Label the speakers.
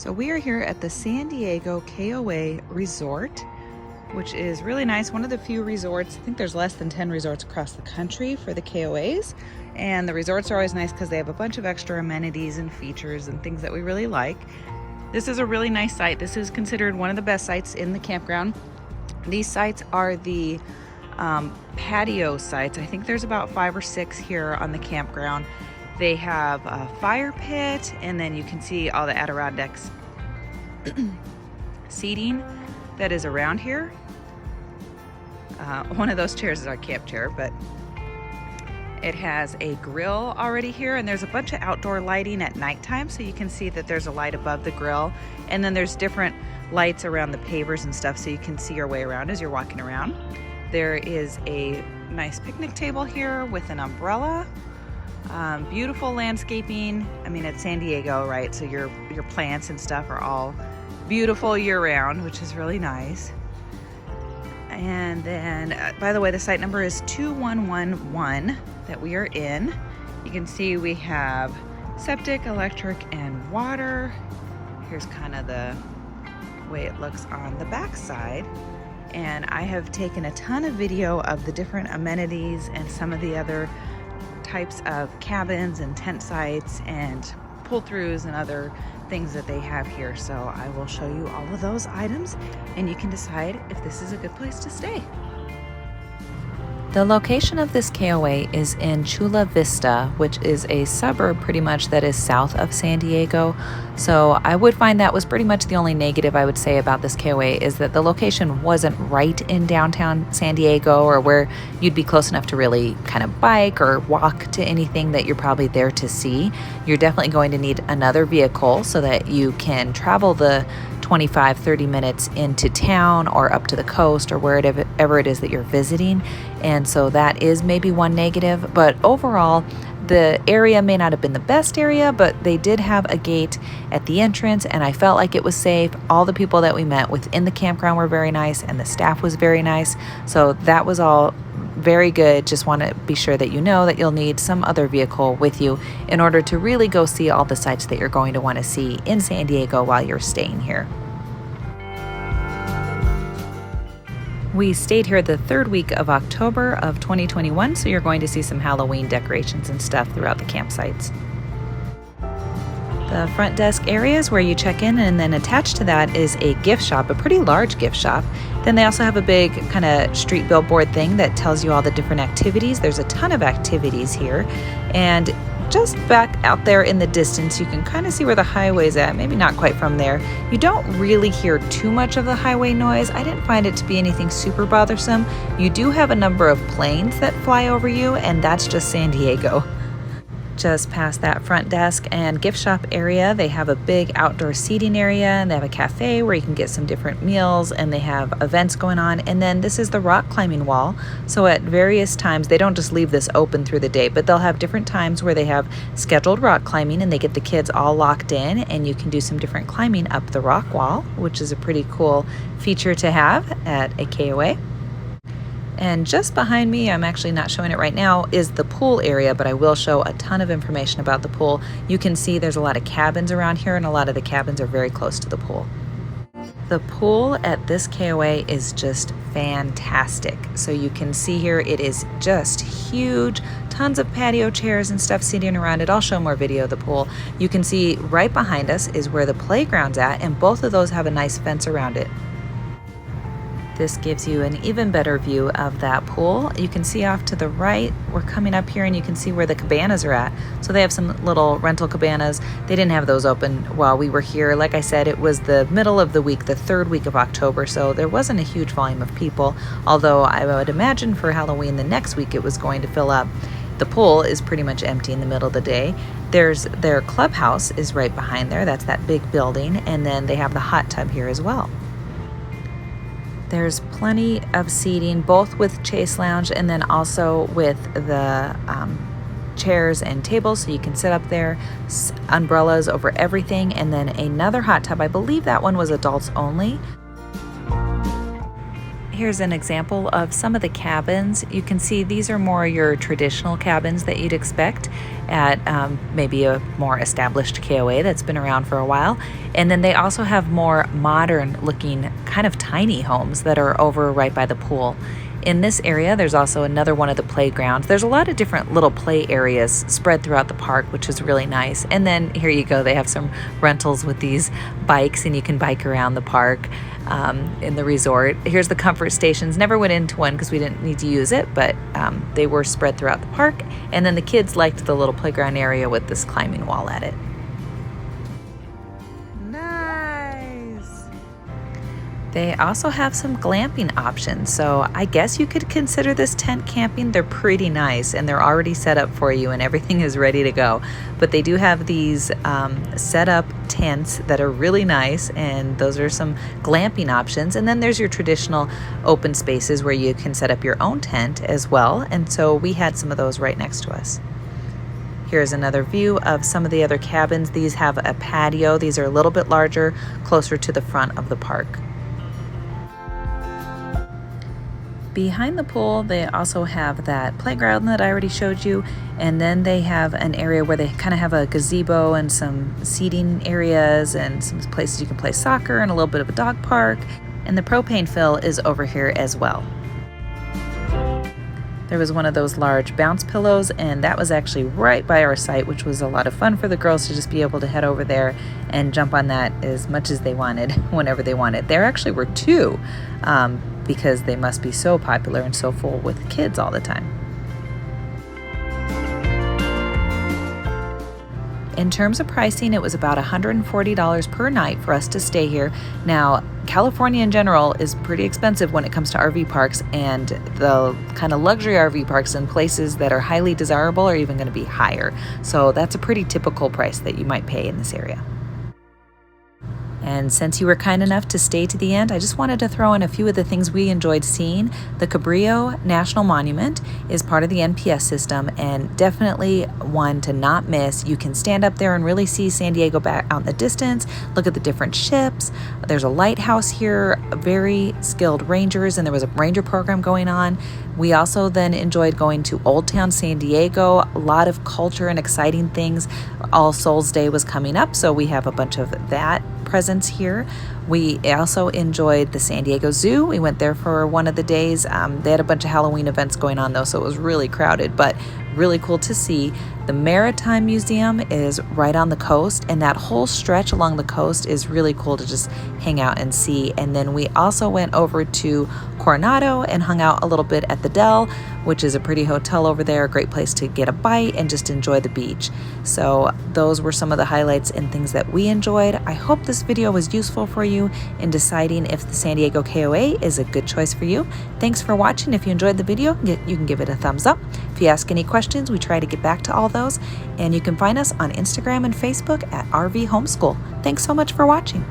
Speaker 1: So we are here at the San Diego KOA Resort, which is really nice. One of the few resorts, I think there's less than 10 resorts across the country for the KOAs. And the resorts are always nice because they have a bunch of extra amenities and features and things that we really like. This is a really nice site. This is considered one of the best sites in the campground. These sites are the patio sites. I think there's about 5 or 6 here on the campground. They have a fire pit, and then you can see all the Adirondacks seating that is around here. One of those chairs is our camp chair, but it has a grill already here, and there's a bunch of outdoor lighting at nighttime, so you can see that there's a light above the grill, and then there's different lights around the pavers and stuff, so you can see your way around as you're walking around. There is a nice picnic table here with an umbrella. Beautiful landscaping. I mean, it's San Diego, right? So your plants and stuff are all beautiful year-round, which is really nice. And then, by the way, the site number is 2111 that we are in. You can see we have septic, electric, and water. Here's kind of the way it looks on the back side. And I have taken a ton of video of the different amenities and some of the other types of cabins and tent sites and pull-throughs and other things that they have here. So I will show you all of those items, and you can decide if this is a good place to stay.
Speaker 2: The location of this KOA is in Chula, Vista, which is a suburb pretty much that is south of San Diego. So I would find that was pretty much the only negative I would say about this KOA, is that the location wasn't right in downtown San Diego, or where you'd be close enough to really kind of bike or walk to anything that you're probably there to see. You're definitely going to need another vehicle so that you can travel the 25-30 minutes into town or up to the coast or wherever it is that you're visiting. And so that is maybe one negative, but overall the area may not have been the best area, but they did have a gate at the entrance, and I felt like it was safe. All the people that we met within the campground were very nice, and the staff was very nice. So that was all very good. Just want to be sure that you know that you'll need some other vehicle with you in order to really go see all the sites that you're going to want to see in San Diego while you're staying here. We stayed here the 3rd week of October of 2021, so you're going to see some Halloween decorations and stuff throughout the campsites. The front desk area is where you check in, and then attached to that is a gift shop, a pretty large gift shop. Then they also have a big kind of street billboard thing that tells you all the different activities. There's a ton of activities here, and just back out there in the distance, you can kind of see where the highway's at, maybe not quite from there. You don't really hear too much of the highway noise. I didn't find it to be anything super bothersome. You do have a number of planes that fly over you, and that's just San Diego. Just past that front desk and gift shop area, they have a big outdoor seating area, and they have a cafe where you can get some different meals, and they have events going on. And then this is the rock climbing wall. So at various times, they don't just leave this open through the day, but they'll have different times where they have scheduled rock climbing, and they get the kids all locked in, and you can do some different climbing up the rock wall, which is a pretty cool feature to have at a KOA. And just behind me, I'm actually not showing it right now, is the pool area, but I will show a ton of information about the pool. You can see there's a lot of cabins around here, and a lot of the cabins are very close to the pool. The pool at this KOA is just fantastic. So you can see here, it is just huge, tons of patio chairs and stuff sitting around it. I'll show more video of the pool. You can see right behind us is where the playground's at, and both of those have a nice fence around it. This gives you an even better view of that pool. You can see off to the right, we're coming up here, and you can see where the cabanas are at. So they have some little rental cabanas. They didn't have those open while we were here. Like I said, it was the middle of the week, the 3rd week of October, so there wasn't a huge volume of people, although I would imagine for Halloween the next week it was going to fill up. The pool is pretty much empty in the middle of the day. Their clubhouse is right behind there. That's that big building, and then they have the hot tub here as well. There's plenty of seating, both with Chase Lounge and then also with the chairs and tables, so you can sit up there, umbrellas over everything, and then another hot tub. I believe that one was adults only. here's an example of some of the cabins. You can see these are more your traditional cabins that you'd expect at maybe a more established KOA that's been around for a while. And then they also have more modern looking kind of tiny homes that are over right by the pool. In this area, there's also another one of the playgrounds. There's a lot of different little play areas spread throughout the park, which is really nice. And then here you go, they have some rentals with these bikes, and you can bike around the park in the resort. Here's the comfort stations. Never went into one because we didn't need to use it, but they were spread throughout the park. And then the kids liked the little playground area with this climbing wall at it. They also have some glamping options, so I guess you could consider this tent camping. They're pretty nice and they're already set up for you and everything is ready to go. But they do have these set up tents that are really nice, and those are some glamping options. And then there's your traditional open spaces where you can set up your own tent as well. And so we had some of those right next to us. Here's another view of some of the other cabins. These have a patio. These are a little bit larger, closer to the front of the park. Behind the pool, they also have that playground that I already showed you, and then they have an area where they kind of have a gazebo and some seating areas and some places you can play soccer and a little bit of a dog park. And the propane fill is over here as well. There was one of those large bounce pillows, and that was actually right by our site, which was a lot of fun for the girls to just be able to head over there and jump on that as much as they wanted, whenever they wanted. There actually were two, because they must be so popular and so full with kids all the time. In terms of pricing, it was about $140 per night for us to stay here. Now, California in general is pretty expensive when it comes to RV parks, and the kind of luxury RV parks in places that are highly desirable are even going to be higher. So that's a pretty typical price that you might pay in this area. And since you were kind enough to stay to the end, I just wanted to throw in a few of the things we enjoyed seeing. The Cabrillo National Monument is part of the NPS system and definitely one to not miss. You can stand up there and really see San Diego back out in the distance, look at the different ships. There's a lighthouse here, very skilled rangers, and there was a ranger program going on. We also then enjoyed going to Old Town San Diego, a lot of culture and exciting things. All Souls Day was coming up, so we have a bunch of that presence here. We also enjoyed the San Diego Zoo. We went there for one of the days. They had a bunch of Halloween events going on though, so it was really crowded, but really cool to see. The Maritime Museum is right on the coast, and that whole stretch along the coast is really cool to just hang out and see. And then we also went over to Coronado and hung out a little bit at the Del, which is a pretty hotel over there, a great place to get a bite and just enjoy the beach. So those were some of the highlights and things that we enjoyed. I hope this video was useful for you in deciding if the San Diego KOA is a good choice for you. Thanks for watching. If you enjoyed the video, you can give it a thumbs up. If you ask any questions, we try to get back to all those. And you can find us on Instagram and Facebook at RV Homeschool. Thanks so much for watching.